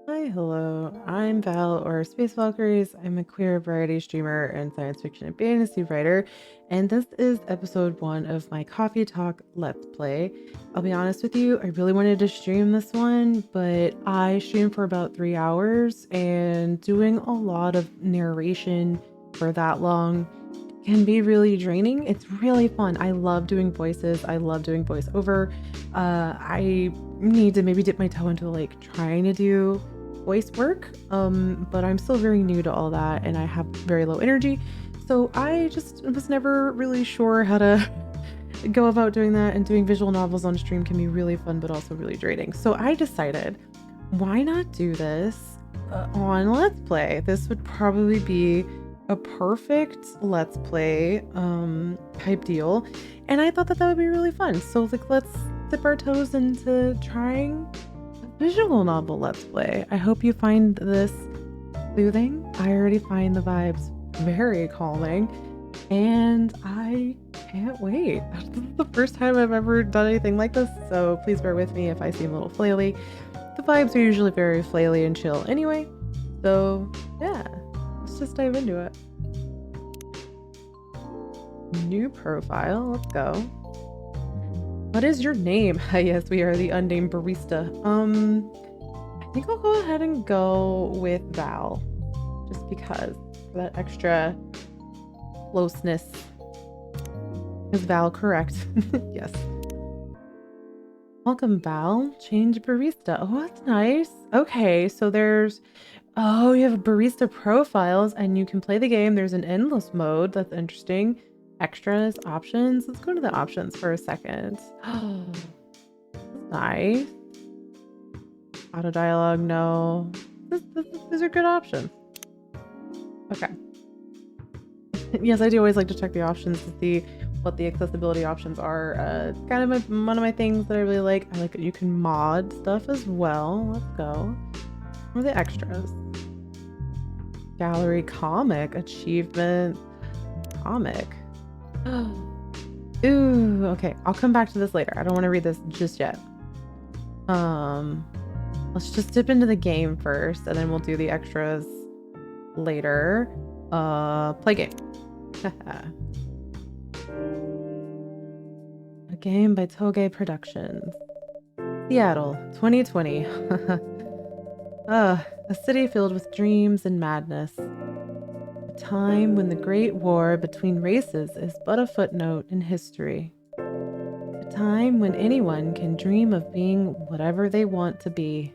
Hi, hello. I'm Val or Space Valkyries. I'm a queer variety streamer and science fiction and fantasy writer, and this is episode 1 of my Coffee Talk Let's Play. I'll be honest with you, I really wanted to stream this one, but I streamed for about 3 hours, and doing a lot of narration for that long can be really draining. It's really fun. I love doing voices. I love doing voiceover. I need to maybe dip my toe into like trying to do voice work. But I'm still very new to all that and I have very low energy. So I just was never really sure how to go about doing that, and doing visual novels on stream can be really fun but also really draining. So I decided, why not do this on Let's Play? This would probably be a perfect Let's Play type deal, and I thought that would be really fun. So like, let's dip our toes into trying a visual novel Let's Play. I hope you find this soothing. I already find the vibes very calming, and I can't wait. This is the first time I've ever done anything like this, so please bear with me if I seem a little flaily. The vibes are usually very flaily and chill anyway, so yeah, let's just dive into it. New profile, let's go. What is your name? Yes, we are the unnamed barista. I think I'll go ahead and go with Val, just because, for that extra closeness. Is Val correct? Yes. Welcome, Val. Change barista. Oh, that's nice. Okay, so there's... Oh, you have barista profiles and you can play the game. There's an endless mode. That's interesting. Extras, options. Let's go to the options for a second. Oh, nice. Auto dialogue, no. These are good options. Okay. Yes, I do always like to check the options to see what the accessibility options are. It's kind of one of my things that I really like. I like that you can mod stuff as well. Let's go. What are the extras? Gallery, comic, achievement, comic. Ooh, okay. I'll come back to this later. I don't want to read this just yet. Let's just dip into the game first, and then we'll do the extras later. Play game. A game by Toge Productions. Seattle, 2020. A city filled with dreams and madness. A time when the great war between races is but a footnote in history. A time when anyone can dream of being whatever they want to be.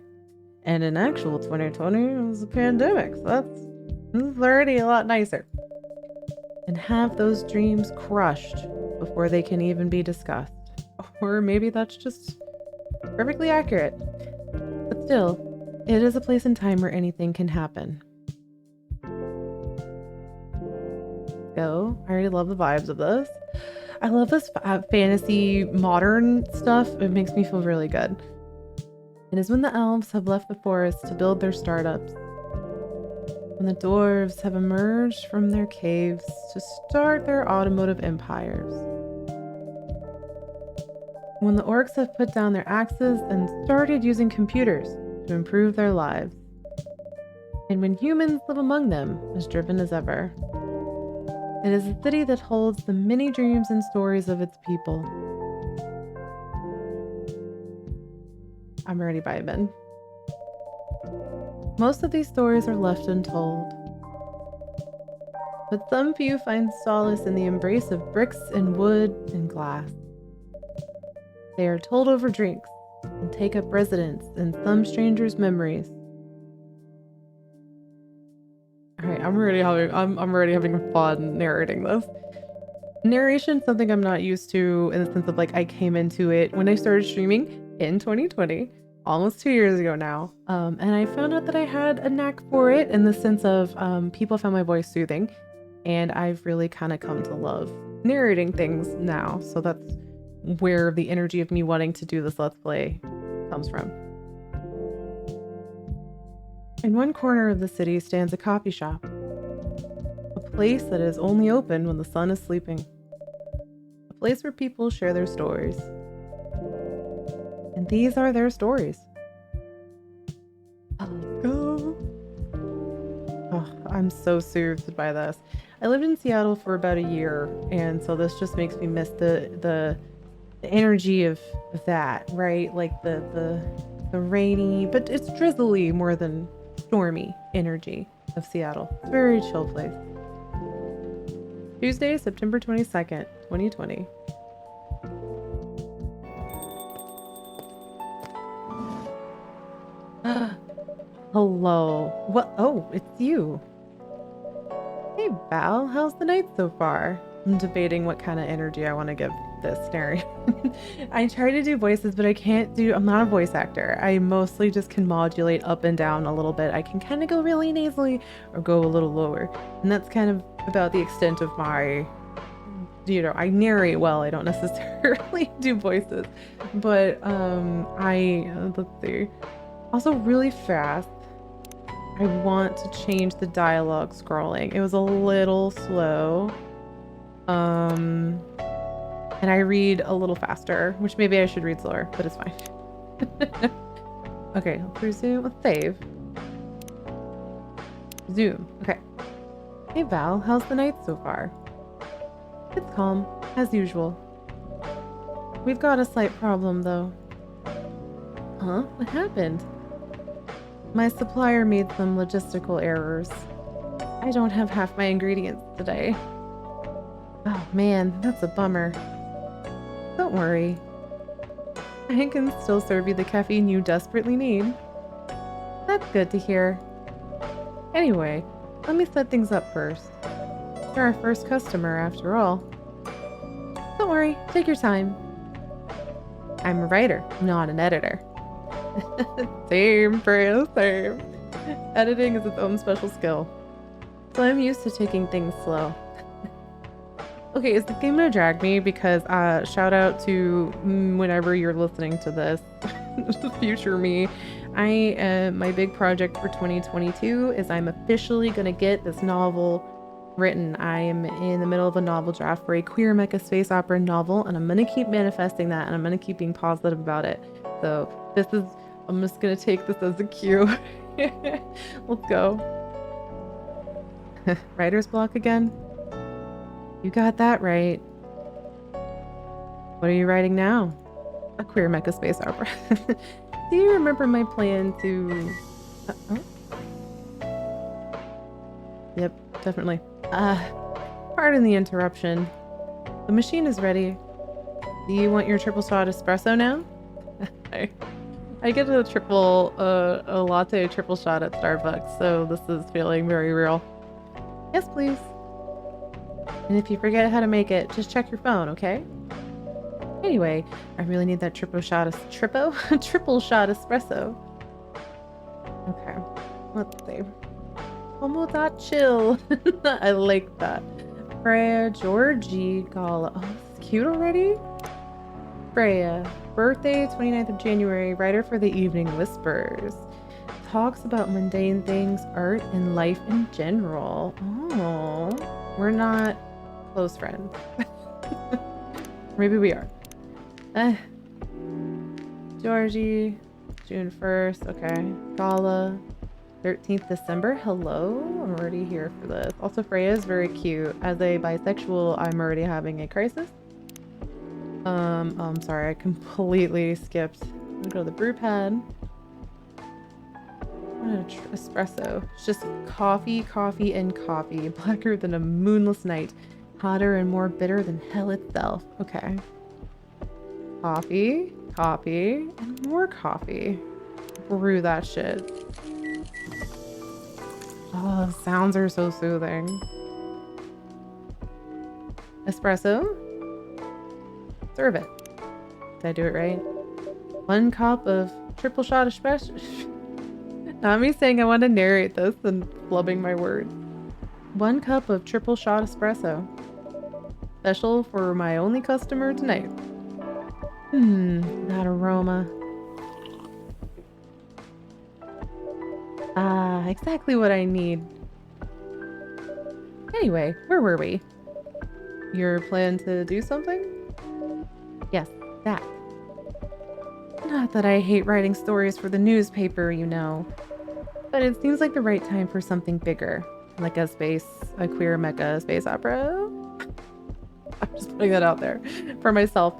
And in actual 2020, it was a pandemic, so that's already a lot nicer. And have those dreams crushed before they can even be discussed. Or maybe that's just perfectly accurate. But still, it is a place and time where anything can happen. Go. I already love the vibes of this. I love this fantasy modern stuff. It makes me feel really good. It is when the elves have left the forest to build their startups. When the dwarves have emerged from their caves to start their automotive empires. When the orcs have put down their axes and started using computers to improve their lives. And when humans live among them, as driven as ever. It is a city that holds the many dreams and stories of its people. I'm already vibing. Most of these stories are left untold. But some few find solace in the embrace of bricks and wood and glass. They are told over drinks and take up residence in some stranger's memories. Alright, I'm already having fun narrating this. Narration is something I'm not used to, in the sense of like, I came into it when I started streaming in 2020, almost 2 years ago now. And I found out that I had a knack for it, in the sense of people found my voice soothing, and I've really kind of come to love narrating things now. So that's where the energy of me wanting to do this Let's Play comes from. In one corner of the city stands a coffee shop. A place that is only open when the sun is sleeping. A place where people share their stories. And these are their stories. Let's go. Oh, I'm so soothed by this. I lived in Seattle for about a year, and so this just makes me miss the energy of that, right? Like the rainy, but it's drizzly more than stormy energy of Seattle. It's a very chill place. Tuesday, September 22nd, 2020. Hello. What? Oh, it's you. Hey, Val. How's the night so far? I'm debating what kind of energy I want to give this scenario. I try to do voices, but I'm not a voice actor. I mostly just can modulate up and down a little bit. I can kind of go really nasally or go a little lower. And that's kind of about the extent of my, I narrate well. I don't necessarily do voices, but let's see. Also really fast. I want to change the dialogue scrolling. It was a little slow. And I read a little faster, which maybe I should read slower, but it's fine. Okay, let's resume. Let's save. Zoom. Okay. Hey Val, how's the night so far? It's calm, as usual. We've got a slight problem though. Huh? What happened? My supplier made some logistical errors. I don't have half my ingredients today. Oh man, that's a bummer. Don't worry. I can still serve you the caffeine you desperately need. That's good to hear. Anyway, let me set things up first. You're our first customer after all. Don't worry, take your time. I'm a writer, not an editor. Same, Freya, same. Editing is its own special skill. So I'm used to taking things slow. Okay, is the game gonna drag me? Because shout out to whenever you're listening to this, future me. My big project for 2022 is I'm officially gonna get this novel written. I am in the middle of a novel draft for a queer mecha space opera novel, and I'm gonna keep manifesting that, and I'm gonna keep being positive about it. So I'm just gonna take this as a cue. Let's go. Writer's block again? You got that right. What are you writing now? A queer mecha space opera. Do you remember my plan to... Yep, definitely. Pardon the interruption. The machine is ready. Do you want your triple shot espresso now? I get a latte triple shot at Starbucks, so this is feeling very real. Yes, please. And if you forget how to make it, just check your phone, okay? Anyway, I really need that triple shot espresso. Okay, let's see. Chill. I like that. Freya, Georgie, Gala. Oh, this is cute already. Freya, birthday 29th of January, writer for the Evening Whispers. Talks about mundane things, art, and life in general. Oh, we're not close friends. Maybe we are. Georgie, June 1st. Okay. Gala, 13th December. Hello. I'm already here for this. Also, Freya is very cute. As a bisexual, I'm already having a crisis. I'm sorry. I completely skipped. I'm gonna go to the brew pad. Espresso. It's just coffee, coffee, and coffee. Blacker than a moonless night. Hotter and more bitter than hell itself. Okay. Coffee, coffee, and more coffee. Brew that shit. Oh, the sounds are so soothing. Espresso. Serve it. Did I do it right? 1 cup of triple shot espresso. Not me saying I want to narrate this and flubbing my words. 1 cup of triple shot espresso. Special for my only customer tonight. That aroma. Exactly what I need. Anyway, where were we? Your plan to do something? Yes, that. Not that I hate writing stories for the newspaper, you know. But it seems like the right time for something bigger, like a queer mecha space opera. I'm just putting that out there for myself.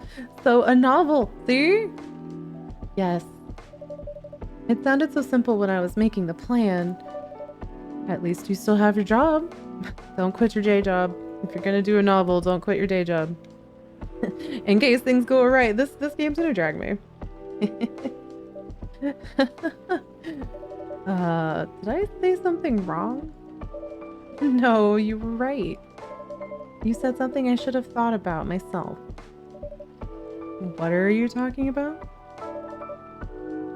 So a novel, see? Yes. It sounded so simple when I was making the plan. At least you still have your job. Don't quit your day job. If you're gonna do a novel, don't quit your day job. In case things go right, this game's gonna drag me. Did I say something wrong? No, you were right. You said something I should have thought about myself. What are you talking about?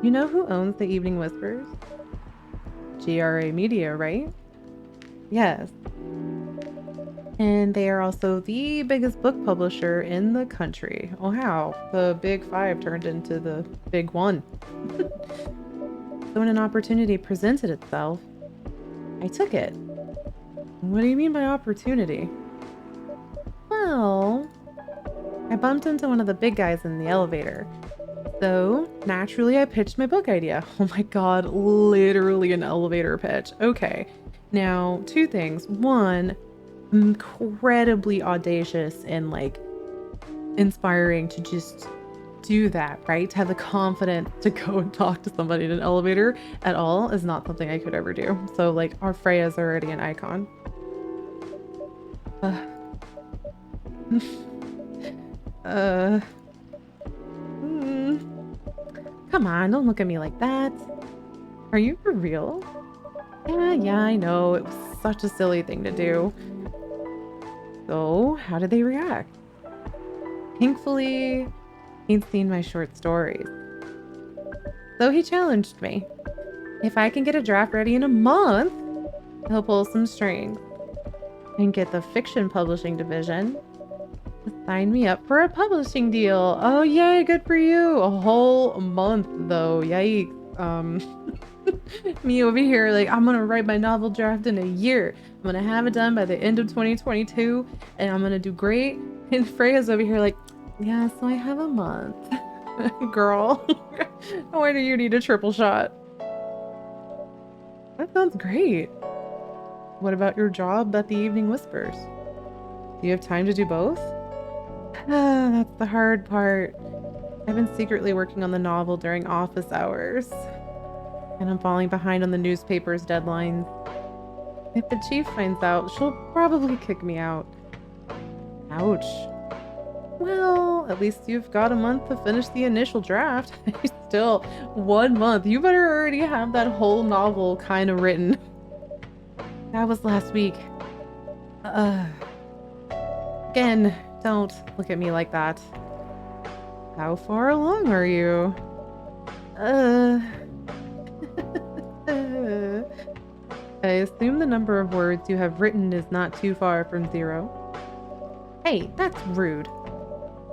You know who owns the Evening Whispers? GRA Media, right? Yes. And they are also the biggest book publisher in the country. Oh, how? The big five turned into the big one. So when an opportunity presented itself, I took it. What do you mean by opportunity? Well, I bumped into one of the big guys in the elevator. So naturally I pitched my book idea. Oh my god, literally an elevator pitch. Okay. Now, two things. One, incredibly audacious and like inspiring to just do that, right? To have the confidence to go and talk to somebody in an elevator at all is not something I could ever do. So like our Freya's already an icon. Come on, don't look at me like that. Are you for real? Yeah, I know. It was such a silly thing to do. So, how did they react? Thankfully, he'd seen my short stories. So he challenged me. If I can get a draft ready in a month, he'll pull some strings and get the fiction publishing division to sign me up for a publishing deal. Oh, yay, good for you. A whole month, though. Yikes. Me over here, like, I'm gonna write my novel draft in a year. I'm gonna have it done by the end of 2022, and I'm gonna do great. And Freya's over here like, yeah, so I have a month. Girl, why do you need a triple shot? That sounds great. What about your job at the Evening Whispers? Do you have time to do both? That's the hard part. I've been secretly working on the novel during office hours. And I'm falling behind on the newspaper's deadlines. If the chief finds out, she'll probably kick me out. Ouch. Well, at least you've got a month to finish the initial draft. Still, 1 month. You better already have that whole novel kind of written. That was last week. Again, don't look at me like that. How far along are you? I assume the number of words you have written is not too far from 0. Hey, that's rude.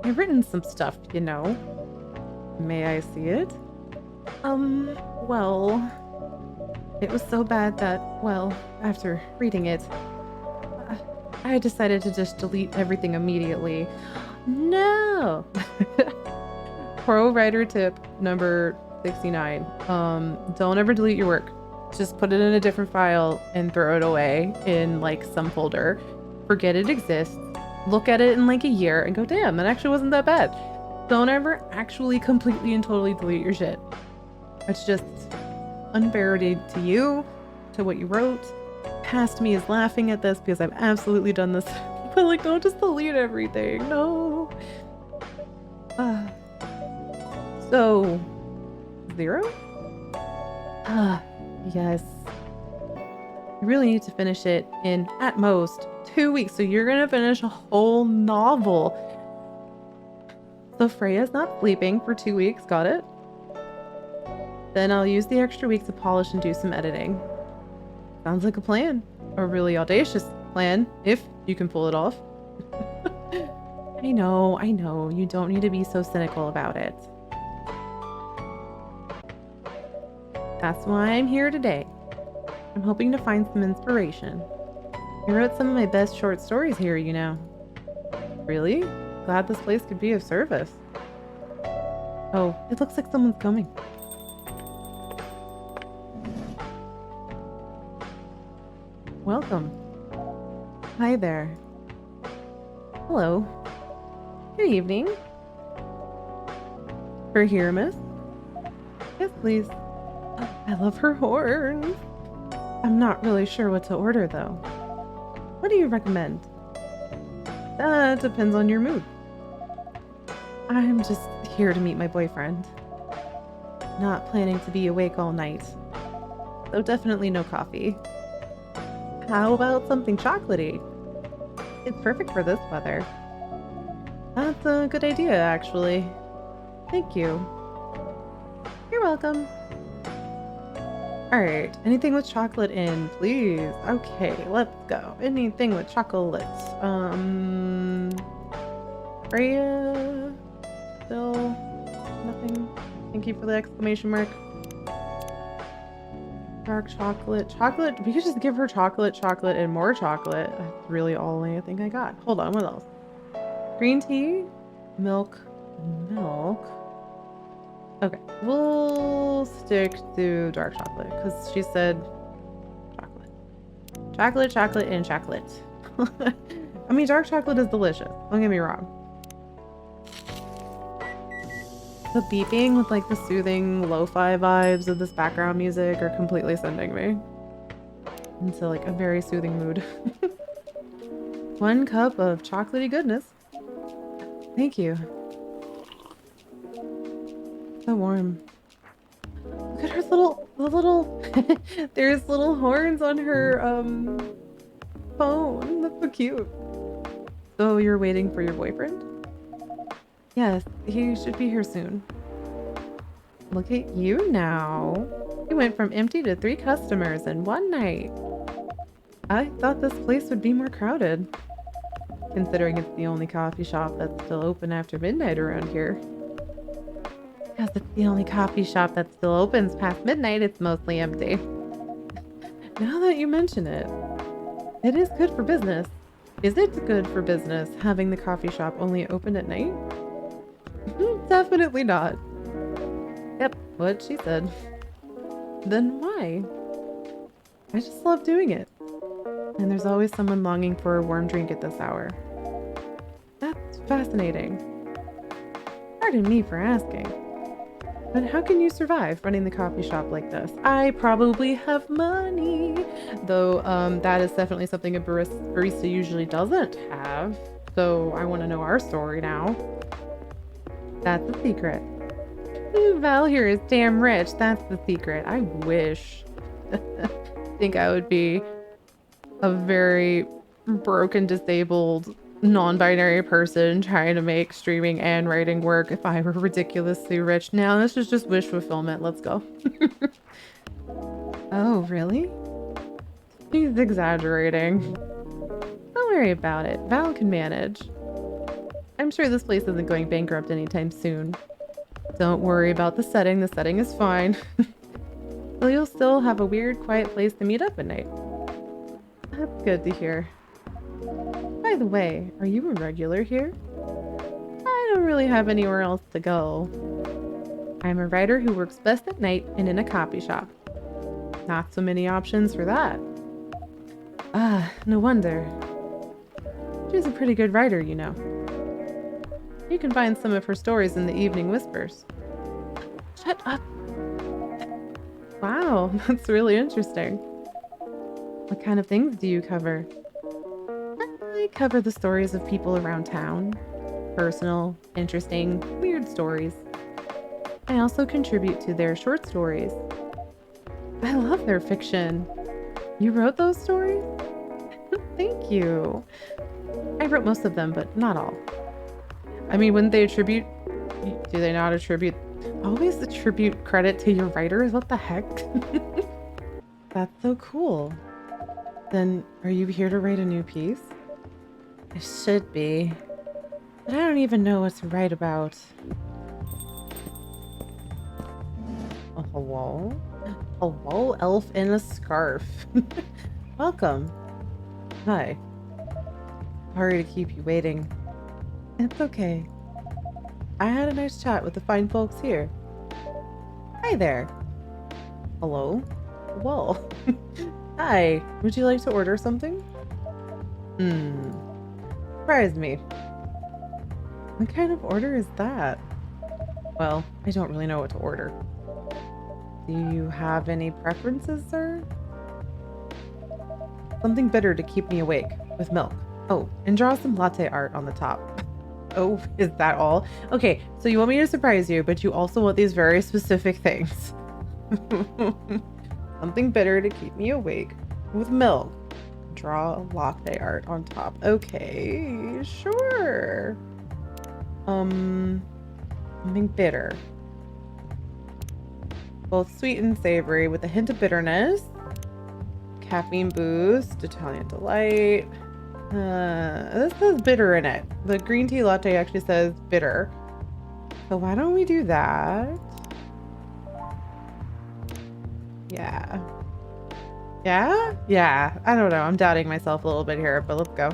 I've written some stuff, you know. May I see it? Well... It was so bad that, well, after reading it, I decided to just delete everything immediately. No! Pro writer tip number 69. Don't ever delete your work. Just put it in a different file and throw it away in like some folder. Forget it exists. Look at it in like a year and go, damn, that actually wasn't that bad. Don't ever actually completely and totally delete your shit. It's just unfair to you, to what you wrote. Past me is laughing at this because I've absolutely done this. But like, don't just delete everything. No. So, 0? Yes. You really need to finish it in, at most, 2 weeks. So you're gonna finish a whole novel. So Freya's not sleeping for 2 weeks, got it? Then I'll use the extra week to polish and do some editing. Sounds like a plan. A really audacious plan, if you can pull it off. I know. You don't need to be so cynical about it. That's why I'm here today. I'm hoping to find some inspiration. I wrote some of my best short stories here, you know. Really? Glad this place could be of service. Oh, it looks like someone's coming. Welcome. Hi there. Hello. Good evening. For here, miss? Yes, please. I love her horns. I'm not really sure what to order, though. What do you recommend? That depends on your mood. I'm just here to meet my boyfriend. Not planning to be awake all night. So definitely no coffee. How about something chocolatey? It's perfect for this weather. That's a good idea, actually. Thank you. You're welcome. Alright, anything with chocolate in, please. Okay, let's go. Anything with chocolate. Freya? Still nothing? Thank you for the exclamation mark. Dark chocolate. Chocolate? We could just give her chocolate, chocolate, and more chocolate. That's really all I think I got. Hold on, what else? Green tea? Milk. Milk. Okay, we'll stick to dark chocolate because she said chocolate. Chocolate, chocolate, and chocolate. I mean, dark chocolate is delicious. Don't get me wrong. The beeping with like the soothing lo-fi vibes of this background music are completely sending me into like a very soothing mood. 1 cup of chocolatey goodness. Thank you. So warm. Look at her little there's little horns on her phone. That's so cute. So you're waiting for your boyfriend? Yes, he should be here soon. Look at you now. You went from empty to 3 customers in 1 night. I thought this place would be more crowded, considering it's the only coffee shop that's still open after midnight around here. Because it's the only coffee shop that still opens past midnight, it's mostly empty. Now that you mention it, it is good for business. Is it good for business having the coffee shop only open at night? Definitely not. Yep, what she said. Then why? I just love doing it. And there's always someone longing for a warm drink at this hour. That's fascinating. Pardon me for asking. But how can you survive running the coffee shop like this? I probably have money. Though that is definitely something a barista usually doesn't have. So I want to know our story now. That's the secret. Val here is damn rich. That's the secret. I wish. I think I would be a very broken, disabled, non-binary person trying to make streaming and writing work if I were ridiculously rich. Now this is just wish fulfillment. Let's go. Oh, really? He's exaggerating. Don't worry about it. Val can manage. I'm sure this place isn't going bankrupt anytime soon. Don't worry about the setting. The setting is fine. So you'll still have a weird, quiet place to meet up at night. That's good to hear. By the way, are you a regular here? I don't really have anywhere else to go. I'm a writer who works best at night and in a coffee shop. Not so many options for that. Ah, no wonder. She's a pretty good writer, you know. You can find some of her stories in the Evening Whispers. Shut up. Wow, that's really interesting. What kind of things do you cover? I cover the stories of people around town. Personal, interesting, weird stories. I also contribute to their short stories. I love their fiction. You wrote those stories? Thank you. I wrote most of them, but not all. I mean, wouldn't they attribute... Do they not attribute... Always attribute credit to your writers? What the heck? That's so cool. Then, are you here to write a new piece? I should be. But I don't even know what to write about. Oh, hello? Hello, elf in a scarf. Welcome. Hi. Sorry to keep you waiting. It's okay. I had a nice chat with the fine folks here. Hi there. Hello? Whoa. Hi, would you like to order something? Surprise me. What kind of order is that? Well, I don't really know what to order. Do you have any preferences, sir? Something bitter to keep me awake, with milk. Oh, and draw some latte art on the top. Oh, is that all? Okay, so you want me to surprise you, but you also want these very specific things. Something bitter to keep me awake, with milk. Draw latte art on top. Okay, sure. Something bitter. Both sweet and savory with a hint of bitterness. Caffeine boost, Italian delight. This says bitter in it. The green tea latte actually says bitter. So why don't we do that? Yeah. Yeah? Yeah. I don't know. I'm doubting myself a little bit here, but let's go.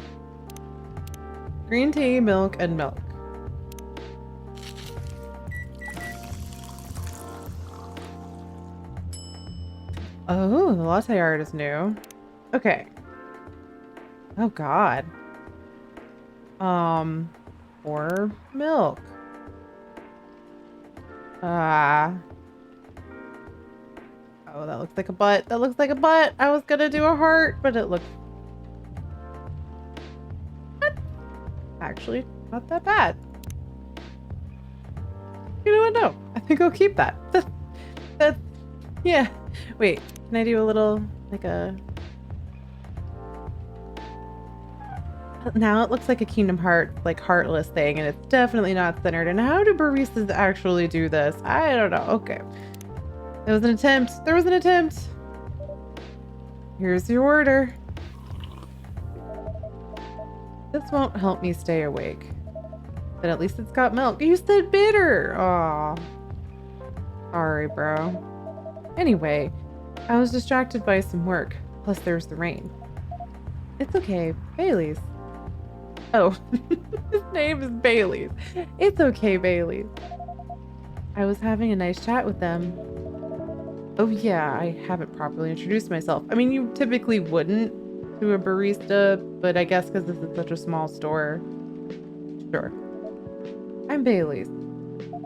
Green tea, milk, and milk. Oh, the latte art is new. Okay. Oh God. Or milk. Ah. Oh, that looks like a butt. That looks like a butt. I was gonna do a heart, but it looked actually not that bad. You know what? No, I think I'll keep that. That's yeah. Wait, can I do a little like a? Now it looks like a Kingdom Hearts like heartless thing, and it's definitely not centered. And how do baristas actually do this? I don't know. Okay, there was an attempt. There was an attempt. Here's your order. This won't help me stay awake. But at least it's got milk. You said bitter. Aw. Sorry, bro. Anyway, I was distracted by some work. Plus there's the rain. It's okay. Bailey's. Oh, his name is Bailey's. It's okay, Bailey's. I was having a nice chat with them. Oh yeah, I haven't properly introduced myself. I mean, you typically wouldn't to a barista, but I guess because this is such a small store. Sure. I'm Bailey's.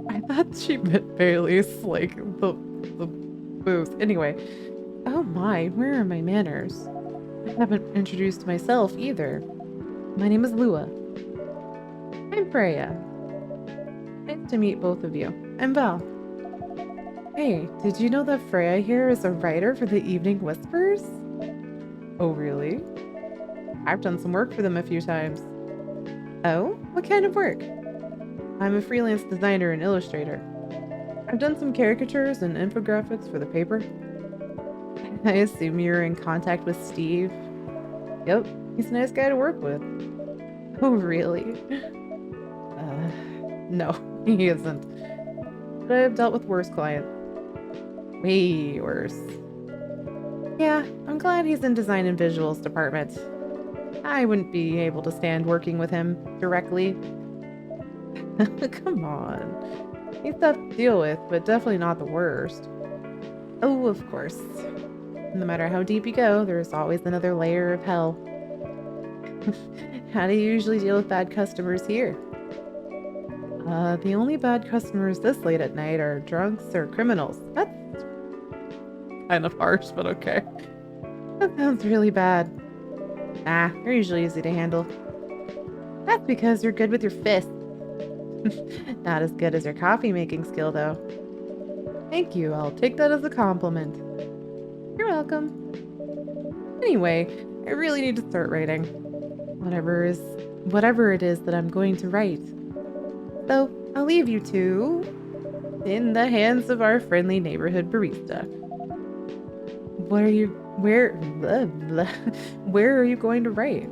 I thought she meant Bailey's, like the booth. Anyway. Oh my, where are my manners? I haven't introduced myself either. My name is Lua. I'm Freya. Nice to meet both of you. I'm Val. Hey, did you know that Freya here is a writer for the Evening Whispers? Oh, really? I've done some work for them a few times. Oh? What kind of work? I'm a freelance designer and illustrator. I've done some caricatures and infographics for the paper. I assume you're in contact with Steve. Yep, he's a nice guy to work with. Oh, really? No, he isn't. But I've dealt with worse clients. Way worse. Yeah, I'm glad he's in design and visuals department. I wouldn't be able to stand working with him directly. Come on. He's tough to deal with, but definitely not the worst. Oh, of course. No matter how deep you go, there's always another layer of hell. How do you usually deal with bad customers here? The only bad customers this late at night are drunks or criminals. That's kind of harsh, but okay. That sounds really bad. Nah, they're usually easy to handle. That's because you're good with your fists. Not as good as your coffee making skill, though. Thank you, I'll take that as a compliment. You're welcome. Anyway, I really need to start writing. Whatever it is that I'm going to write. So, I'll leave you two in the hands of our friendly neighborhood barista. Where are you going to write?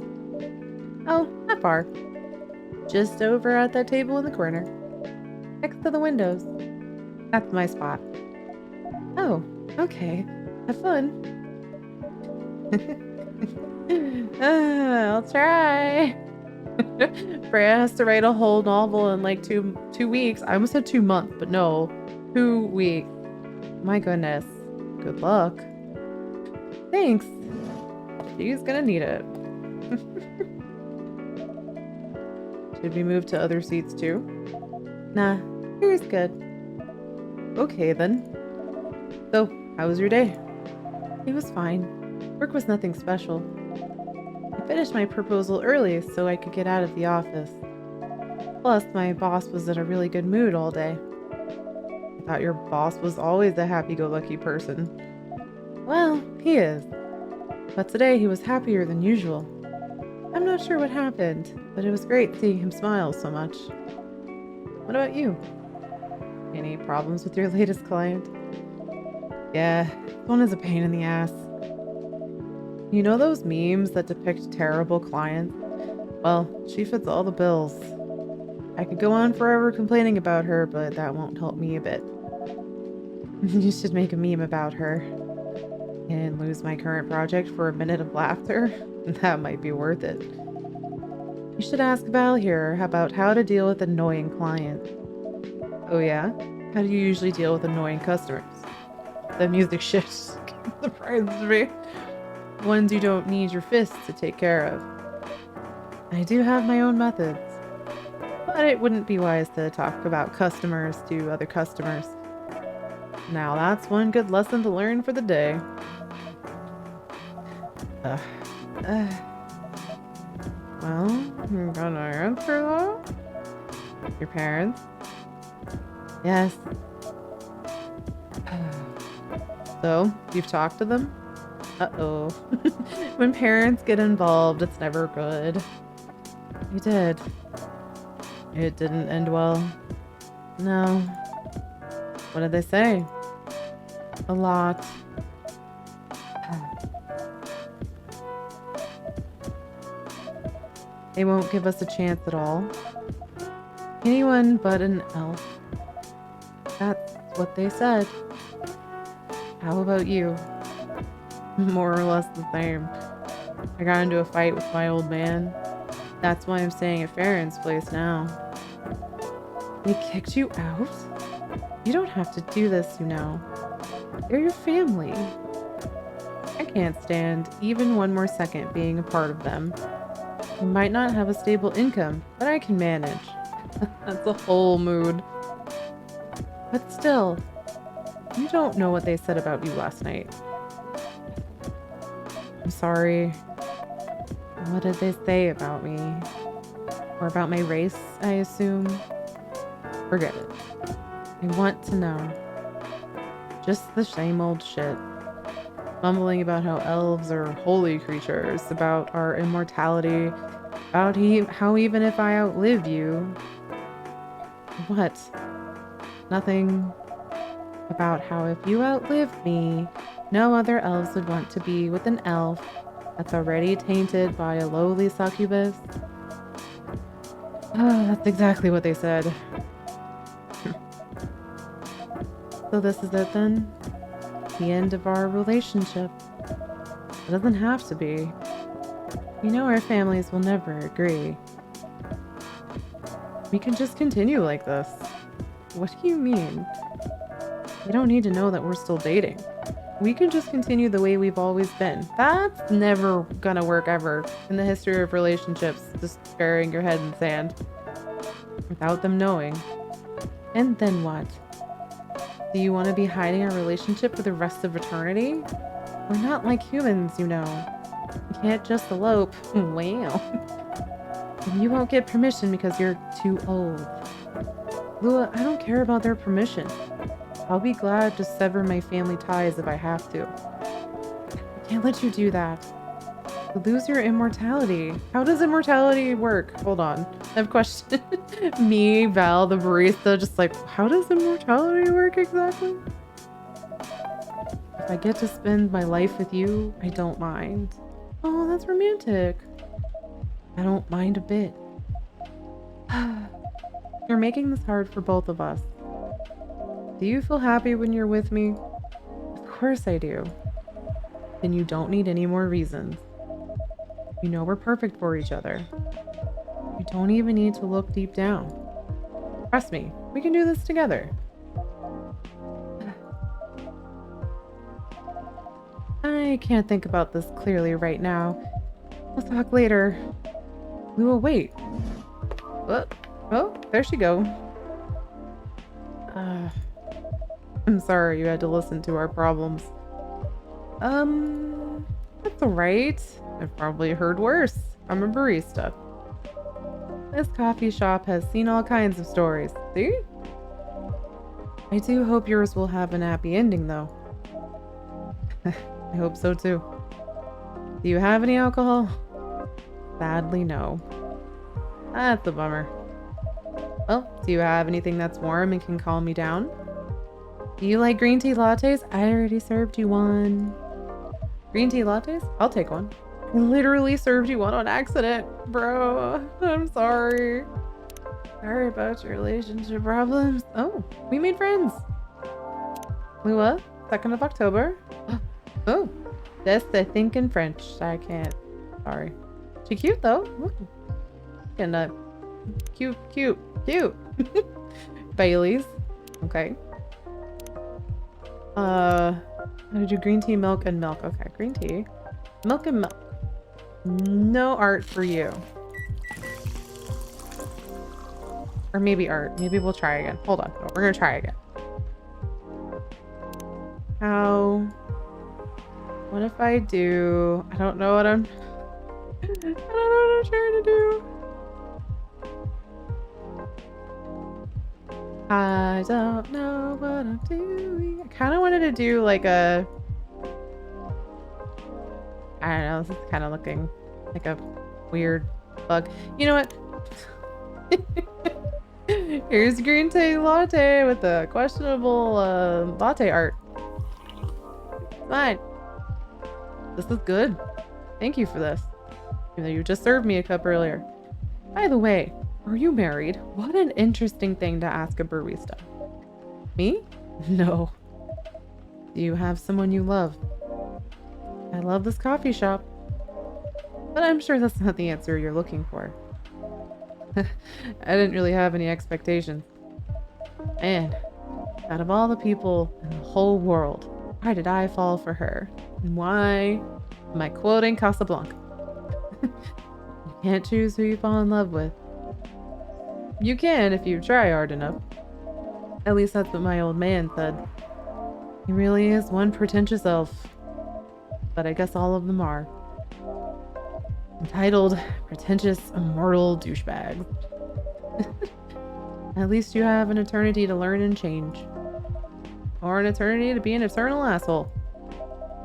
Oh, not far. Just over at that table in the corner. Next to the windows. That's my spot. Oh, okay. Have fun. I'll try. Freya has to write a whole novel in like two weeks. I almost said 2 months, but no, 2 weeks. My goodness. Good luck. Thanks. She's gonna need it. Should we move to other seats too? Nah, here's good. Okay then. So, how was your day? It was fine. Work was nothing special. I finished my proposal early so I could get out of the office. Plus, my boss was in a really good mood all day. I thought your boss was always a happy-go-lucky person. Well, he is. But today he was happier than usual. I'm not sure what happened, but it was great seeing him smile so much. What about you? Any problems with your latest client? Yeah, phone is a pain in the ass. You know those memes that depict terrible clients? Well, she fits all the bills. I could go on forever complaining about her, but that won't help me a bit. You should make a meme about her. And lose my current project for a minute of laughter? That might be worth it. You should ask Val here about how to deal with annoying clients. Oh yeah? How do you usually deal with annoying customers? The music shit surprises me. Ones you don't need your fists to take care of. I do have my own methods. But it wouldn't be wise to talk about customers to other customers. Now that's one good lesson to learn for the day. Well, I'm gonna answer that. Your parents? Yes. So, you've talked to them? Uh-oh. When parents get involved, it's never good. You did. It didn't end well. No. What did they say? A lot. They won't give us a chance at all. Anyone but an elf. That's what they said. How about you? More or less the same. I got into a fight with my old man. That's why I'm staying at Farron's place now. They kicked you out? You don't have to do this, you know. They're your family. I can't stand even one more second being a part of them. I might not have a stable income, but I can manage. That's a whole mood. But still, you don't know what they said about you last night. I'm sorry. What did they say about me? Or about my race, I assume? Forget it. I want to know. Just the same old shit. Mumbling about how elves are holy creatures, about our immortality, about how even if I outlive you... What? Nothing about how if you outlived me, no other elves would want to be with an elf that's already tainted by a lowly succubus? Oh, that's exactly what they said. So this is it then? The end of our relationship. It doesn't have to be. You know our families will never agree. We can just continue like this. What do you mean? You don't need to know that we're still dating. We can just continue the way we've always been. That's never gonna work ever in the history of relationships, just burying your head in sand. Without them knowing. And then what? Do you want to be hiding our relationship for the rest of eternity? We're not like humans, you know. You can't just elope. Wow. And you won't get permission because you're too old. Lua, I don't care about their permission. I'll be glad to sever my family ties if I have to. I can't let you do that. You lose your immortality. How does immortality work? Hold on. I have a question. Me, Val, the barista, just like, how does immortality work exactly? If I get to spend my life with you, I don't mind. Oh, that's romantic. I don't mind a bit. You're making this hard for both of us. Do you feel happy when you're with me? Of course I do. Then you don't need any more reasons. You know we're perfect for each other. You don't even need to look deep down. Trust me, we can do this together. I can't think about this clearly right now. We'll talk later. We will wait. Oh, oh, there she go. I'm sorry you had to listen to our problems. That's alright. I've probably heard worse. I'm a barista. This coffee shop has seen all kinds of stories. See? I do hope yours will have an happy ending, though. I hope so, too. Do you have any alcohol? Sadly, no. That's a bummer. Well, do you have anything that's warm and can calm me down? Do you like green tea lattes? I already served you one. Green tea lattes? I'll take one. I literally served you one on accident, bro. I'm sorry. Sorry about your relationship problems. Oh, we made friends. We what? 2nd of October? Oh, that's I think in French. I can't. Sorry. She cute though. Ooh. And cute. Bailey's. Okay. How to do green tea, milk, and milk. Okay, green tea. Milk and milk. No art for you. Or maybe art. Maybe we'll try again. Hold on. No, we're gonna try again. How? What if I do? I don't know what I'm trying to do. I don't know what I'm doing. I kind of wanted to do like a... I don't know. This is kind of looking like a weird bug. You know what? Here's green tea latte with the questionable latte art. Fine. This is good. Thank you for this. Even though you just served me a cup earlier. By the way, are you married? What an interesting thing to ask a barista. Me? No. Do you have someone you love? I love this coffee shop. But I'm sure that's not the answer you're looking for. I didn't really have any expectations. And out of all the people in the whole world, why did I fall for her? And why am I quoting Casablanca? You can't choose who you fall in love with. You can if you try hard enough. At least that's what my old man said. He really is one pretentious elf. But I guess all of them are. Entitled, pretentious, immortal douchebags. At least you have an eternity to learn and change. Or an eternity to be an eternal asshole.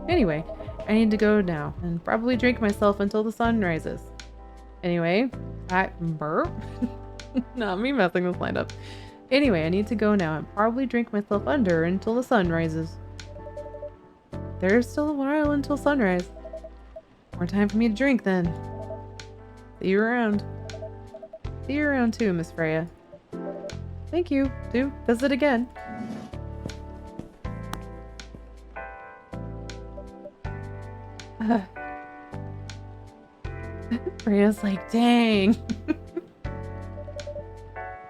Anyway, I need to go now and probably drink myself until the sun rises. Anyway, burp? Not me messing this line up. Anyway, I need to go now and probably drink myself under until the sun rises. There's still a while until sunrise. More time for me to drink then. See you around. See you around too, Miss Freya. Thank you. Do visit again. Freya's like, dang.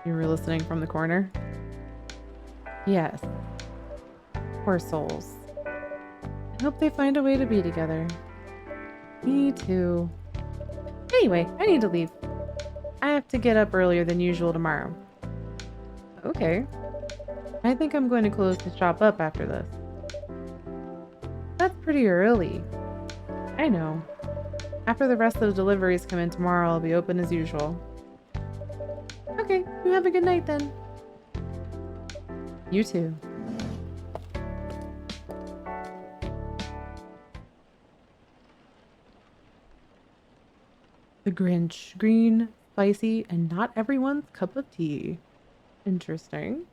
You were listening from the corner? Yes. Poor souls. I hope they find a way to be together. Me too. Anyway, I need to leave. I have to get up earlier than usual tomorrow. Okay. I think I'm going to close the shop up after this. That's pretty early. I know. After the rest of the deliveries come in tomorrow, I'll be open as usual. Okay, you have a good night then. You too. The Grinch. Green, spicy, and not everyone's cup of tea. Interesting.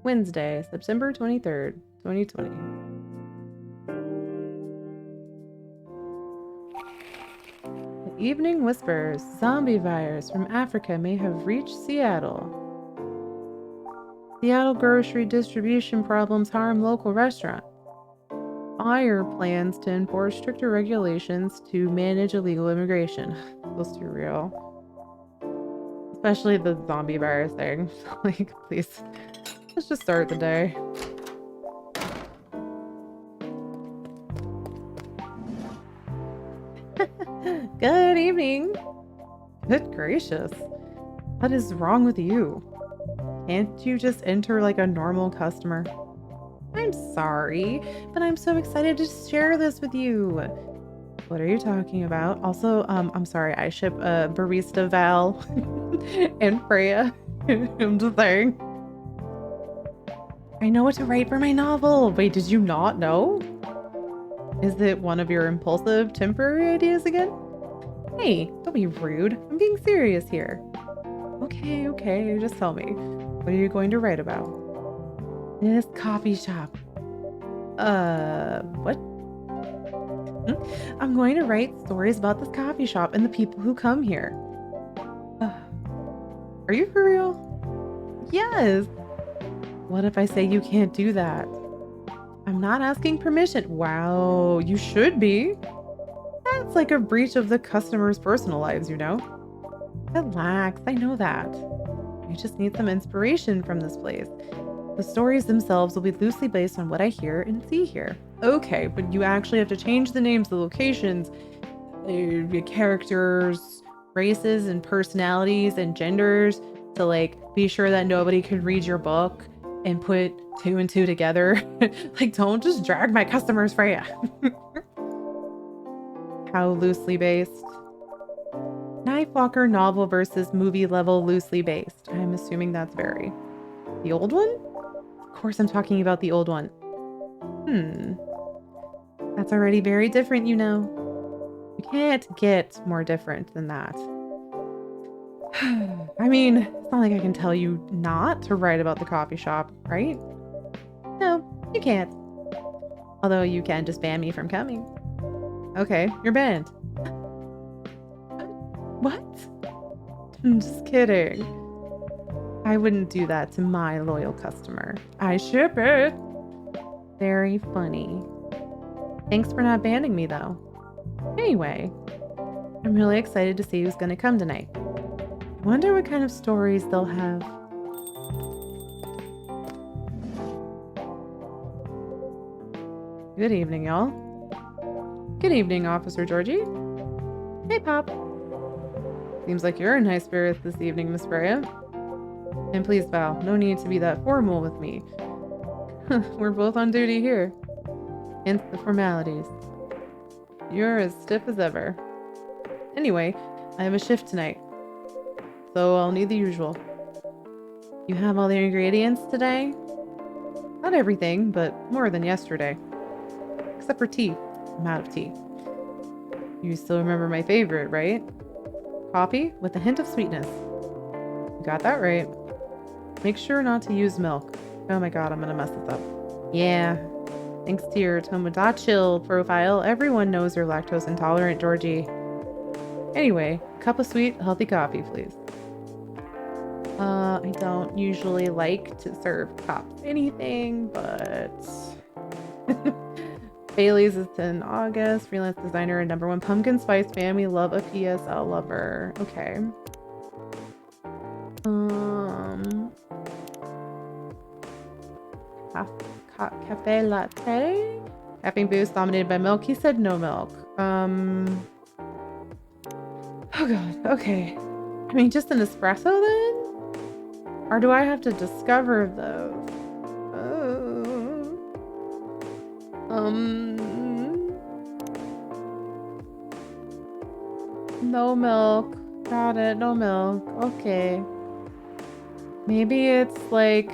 Wednesday, September 23rd, 2020. The evening whispers. Zombie virus from Africa may have reached Seattle. Seattle grocery distribution problems harm local restaurants. Fire plans to enforce stricter regulations to manage illegal immigration. That's too real. Especially the zombie virus thing. Like, please, let's just start the day. Good evening. Good gracious. What is wrong with you? Can't you just enter like a normal customer? I'm sorry, but I'm so excited to share this with you. What are you talking about? Also, I'm sorry, I ship Barista Val and Freya. I'm just saying. I know what to write for my novel. Wait, did you not know? Is it one of your impulsive temporary ideas again? Hey, don't be rude. I'm being serious here. Okay, just tell me. What are you going to write about? This coffee shop. What? I'm going to write stories about this coffee shop and the people who come here. Are you for real? Yes. What if I say you can't do that? I'm not asking permission. Wow, you should be. That's like a breach of the customer's personal lives, you know? Relax, I know that. I just need some inspiration from this place. The stories themselves will be loosely based on what I hear and see here. Okay, but you actually have to change the names, the locations, the characters, races and personalities and genders to like be sure that nobody could read your book and put two and two together. Like, don't just drag my customers, Freya. How loosely based? Nightwalker novel versus movie level loosely based. I'm assuming that's very. The old one? Of course I'm talking about the old one. That's already very different, you know. You can't get more different than that. I mean, it's not like I can tell you not to write about the coffee shop, right? No, you can't. Although you can just ban me from coming. Okay, you're banned. What? I'm just kidding. I wouldn't do that to my loyal customer. I ship it. Very funny. Thanks for not banning me, though. Anyway, I'm really excited to see who's going to come tonight. I wonder what kind of stories they'll have. Good evening, y'all. Good evening, Officer Georgie. Hey, Pop. Seems like you're in high spirits this evening, Miss Freya. And please, Val, no need to be that formal with me. We're both on duty here. Hence the formalities. You're as stiff as ever. Anyway, I have a shift tonight, so I'll need the usual. You have all the ingredients today? Not everything, but more than yesterday. Except for tea. I'm out of tea. You still remember my favorite, right? Coffee with a hint of sweetness. You got that right. Make sure not to use milk. Oh my god, I'm gonna mess this up. Yeah. Thanks to your Tomodachi profile, everyone knows you're lactose intolerant, Georgie. Anyway, a cup of sweet, healthy coffee, please. I don't usually like to serve cops anything, but... Bailey's is in August, freelance designer and #1 pumpkin spice fan. We love a PSL lover. Okay. Cafe latte? Caffeine boost dominated by milk. He said no milk. Oh god, okay. I mean, just an espresso then? Or do I have to discover those? No milk. Got it, no milk. Okay. Maybe it's like...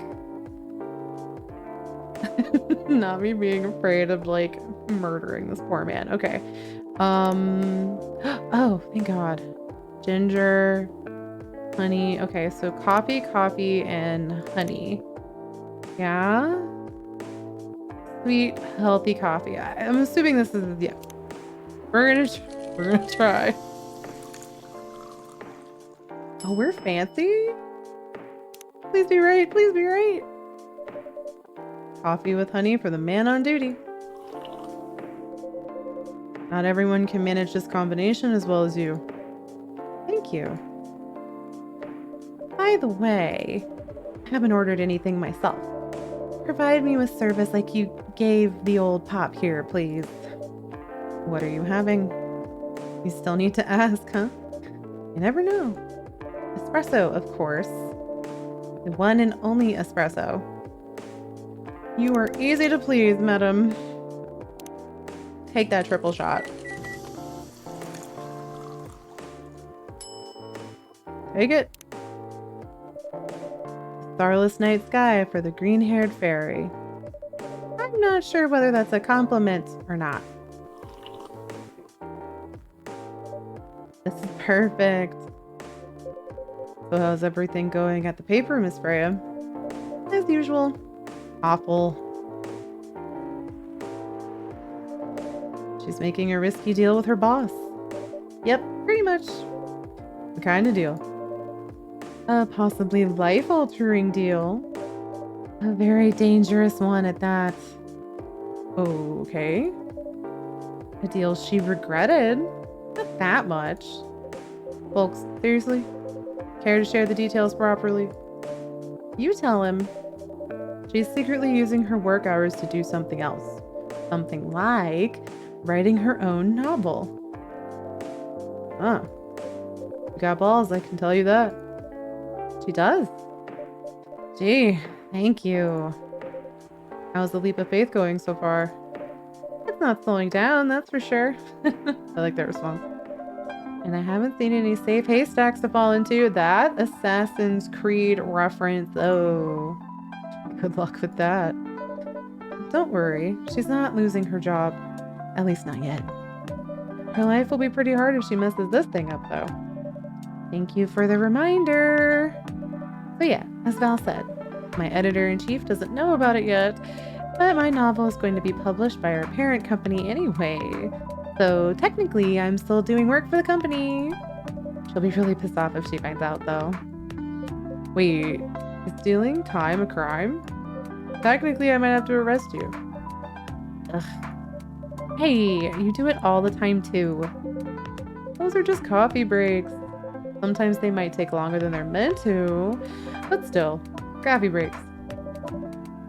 not me being afraid of like murdering this poor man. Okay. Oh, thank God. Ginger, honey. Okay, so coffee, and honey. Yeah. Sweet, healthy coffee. I'm assuming this is, yeah. We're gonna try. Oh, we're fancy? Please be right, please be right. Coffee with honey for the man on duty. Not everyone can manage this combination as well as you. Thank you. By the way, I haven't ordered anything myself. Provide me with service like you gave the old pop here, please. What are you having? You still need to ask, huh? You never know. Espresso, of course. The one and only espresso. You are easy to please, madam. Take that triple shot. Take it. Starless night sky for the green-haired fairy. I'm not sure whether that's a compliment or not. This is perfect. So how's everything going at the paper, Miss Freya? As usual. Awful. She's making a risky deal with her boss. Yep, pretty much. The kind of deal. A possibly life-altering deal. A very dangerous one at that. Okay. A deal she regretted. Not that much. Folks, seriously? Care to share the details properly? You tell him. She's secretly using her work hours to do something else. Something like writing her own novel. Huh. You got balls, I can tell you that. She does. Gee, thank you. How's the leap of faith going so far? It's not slowing down, that's for sure. I like that response. And I haven't seen any safe haystacks to fall into. That Assassin's Creed reference. Oh, good luck with that. Don't worry, she's not losing her job. At least not yet. Her life will be pretty hard if she messes this thing up, though. Thank you for the reminder. So yeah, as Val said, my editor-in-chief doesn't know about it yet, but my novel is going to be published by our parent company anyway. So technically, I'm still doing work for the company. She'll be really pissed off if she finds out, though. Wait, is stealing time a crime? Technically, I might have to arrest you. Ugh. Hey, you do it all the time, too. Those are just coffee breaks. Sometimes they might take longer than they're meant to, but still, coffee breaks.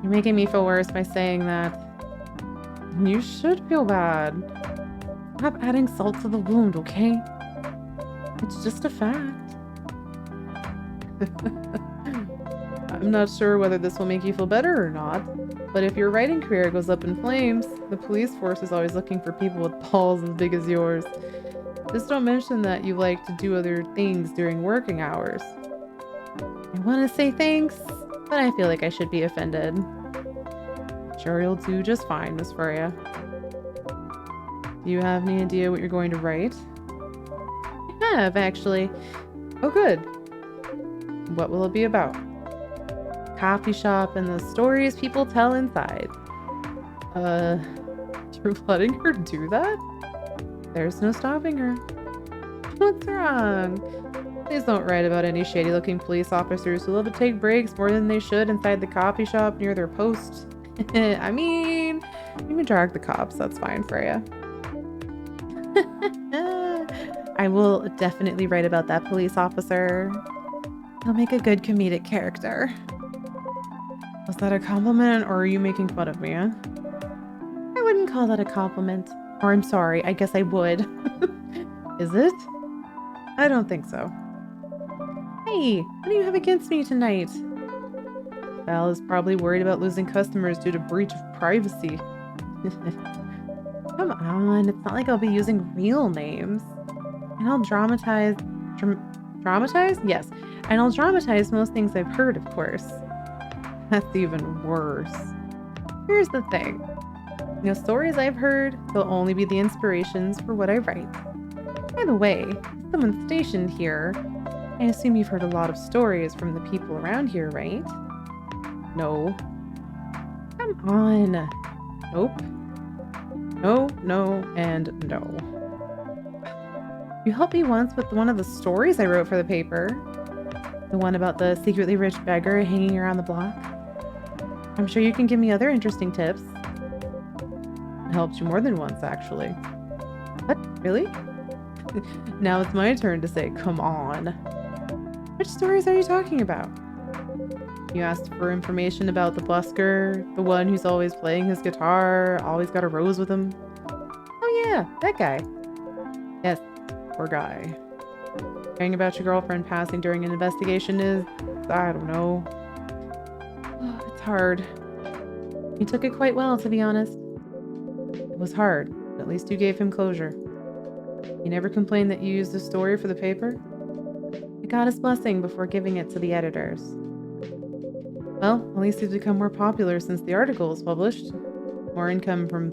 You're making me feel worse by saying that. You should feel bad. Stop adding salt to the wound, okay? It's just a fact. I'm not sure whether this will make you feel better or not, but if your writing career goes up in flames, the police force is always looking for people with balls as big as yours. Just don't mention that you like to do other things during working hours. I want to say thanks, but I feel like I should be offended. Sure, you'll do just fine, Miss Freya. Do you have any idea what you're going to write? I have, actually. Oh, good. What will it be about? Coffee shop and the stories people tell inside. You're letting her do that? There's no stopping her. What's wrong? Please don't write about any shady-looking police officers who love to take breaks more than they should inside the coffee shop near their post. I mean, you can drag the cops, that's fine, Freya. I will definitely write about that police officer. He'll make a good comedic character. Was that a compliment, or are you making fun of me, huh? I wouldn't call that a compliment. Or I'm sorry, I guess I would. Is it? I don't think so. Hey, what do you have against me tonight? Val is probably worried about losing customers due to breach of privacy. Come on, it's not like I'll be using real names. And I'll dramatize... Dramatize? Yes. And I'll dramatize most things I've heard, of course. That's even worse. Here's the thing. The stories I've heard will only be the inspirations for what I write. By the way, someone stationed here. I assume you've heard a lot of stories from the people around here, right? No. Come on. Nope. No, no, and no. You helped me once with one of the stories I wrote for the paper. The one about the secretly rich beggar hanging around the block. I'm sure you can give me other interesting tips. It helped you more than once, actually. What? Really? Now it's my turn to say, come on. Which stories are you talking about? You asked for information about the busker, the one who's always playing his guitar, always got a rose with him. Oh yeah, that guy. Yes, poor guy. Hearing about your girlfriend passing during an investigation is, I don't know. It's hard. He took it quite well, to be honest. It was hard, but at least you gave him closure. He never complained that you used the story for the paper? I got his blessing before giving it to the editors. Well, at least he's become more popular since the article was published. More income for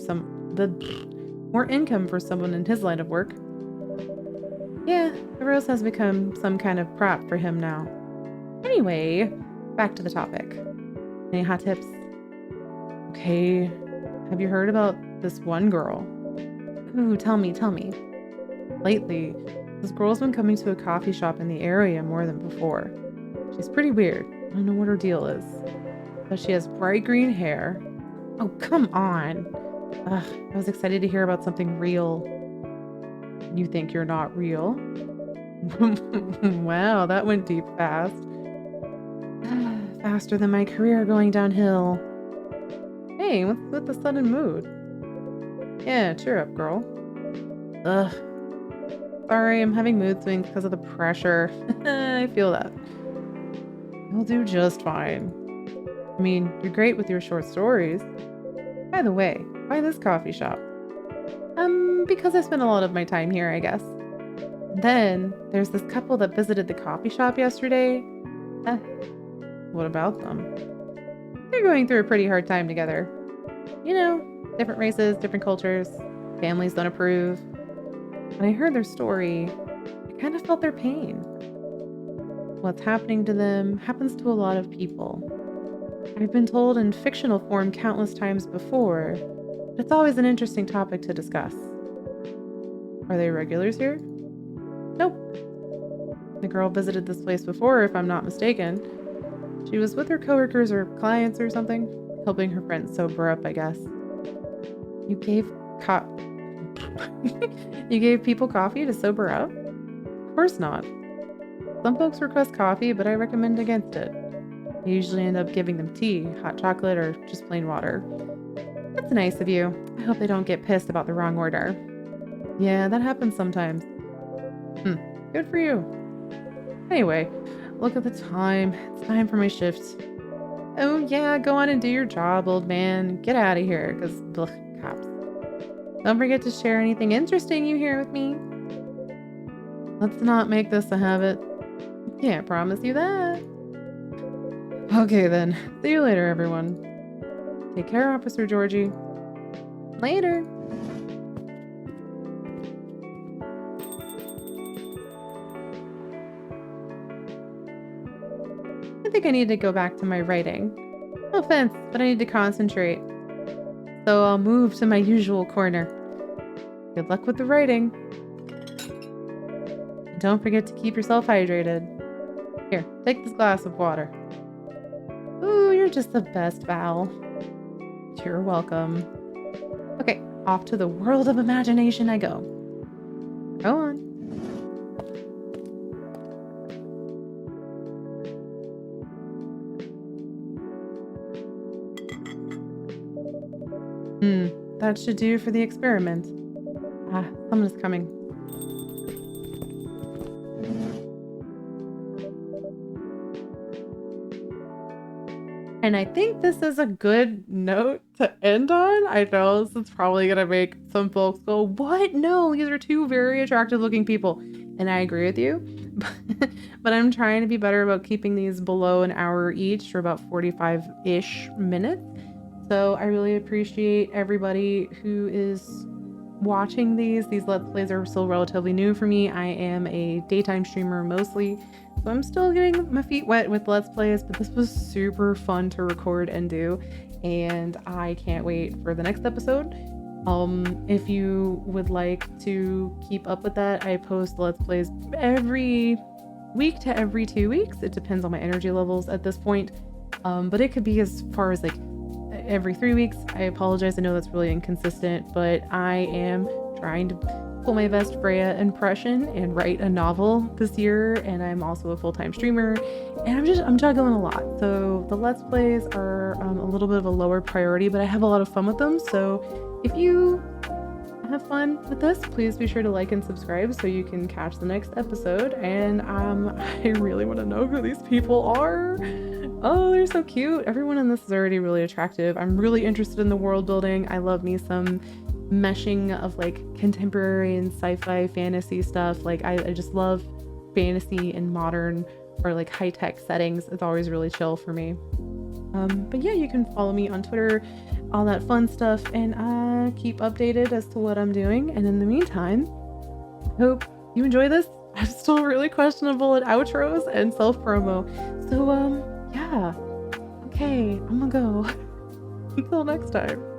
someone in his line of work. Yeah, the rose has become some kind of prop for him now. Anyway, back to the topic. Any hot tips? Okay, have you heard about this one girl? Ooh, tell me. Lately, this girl's been coming to a coffee shop in the area more than before. She's pretty weird. I don't know what her deal is. But she has bright green hair. Oh, come on. Ugh, I was excited to hear about something real. You think you're not real? Wow, that went deep fast. Faster than my career going downhill. Hey, what's with the sudden mood? Yeah, cheer up, girl. Ugh. Sorry, I'm having mood swings because of the pressure. I feel that. You'll do just fine. I mean, you're great with your short stories. By the way, why this coffee shop? Because I spent a lot of my time here, I guess. Then, there's this couple that visited the coffee shop yesterday. What about them? They're going through a pretty hard time together. You know, different races, different cultures, families don't approve. When I heard their story, I kind of felt their pain. What's happening to them happens to a lot of people. I've been told in fictional form countless times before, but it's always an interesting topic to discuss. Are they regulars here? Nope. The girl visited this place before, if I'm not mistaken. She was with her coworkers or clients or something, helping her friends sober up, I guess. You gave You gave people coffee to sober up? Of course not. Some folks request coffee, but I recommend against it. I usually end up giving them tea, hot chocolate, or just plain water. That's nice of you. I hope they don't get pissed about the wrong order. Yeah, that happens sometimes. Good for you. Anyway, look at the time. It's time for my shift. Oh yeah, go on and do your job, old man. Get out of here, because cops. Don't forget to share anything interesting you hear with me. Let's not make this a habit. Can't promise you that. Okay then. See you later, everyone. Take care, Officer Georgie. Later. I think I need to go back to my writing. No offense, but I need to concentrate. So I'll move to my usual corner. Good luck with the writing. And don't forget to keep yourself hydrated. Here, take this glass of water. Ooh, you're just the best, Val. You're welcome. Okay, off to the world of imagination I go. Go on. That should do for the experiment. Someone is coming. And I think this is a good note to end on. I know this is probably going to make some folks go, what? No, these are two very attractive looking people. And I agree with you. But I'm trying to be better about keeping these below an hour each, or about 45-ish minutes. So I really appreciate everybody who is watching these. These Let's Plays are still relatively new for me. I am a daytime streamer mostly, so I'm still getting my feet wet with Let's Plays, but this was super fun to record and do, and I can't wait for the next episode. If you would like to keep up with that, I post Let's Plays every week to every 2 weeks. It depends on my energy levels at this point, but it could be as far as like every 3 weeks. I apologize, I know that's really inconsistent, but I am trying to pull my best Freya impression and write a novel this year, and I'm also a full-time streamer, and I'm juggling a lot. So the Let's Plays are a little bit of a lower priority, but I have a lot of fun with them. So if you have fun with this, please be sure to like and subscribe so you can catch the next episode. And I really want to know who these people are. Oh, they're so cute. Everyone in this is already really attractive. I'm really interested in the world building. I love me some meshing of like contemporary and sci-fi fantasy stuff. Like I just love fantasy and modern or like high-tech settings. It's always really chill for me. But yeah, you can follow me on Twitter, all that fun stuff, and keep updated as to what I'm doing. And in the meantime, hope you enjoy this. I'm still really questionable at outros and self-promo. So yeah. Okay, I'm gonna go. Until next time.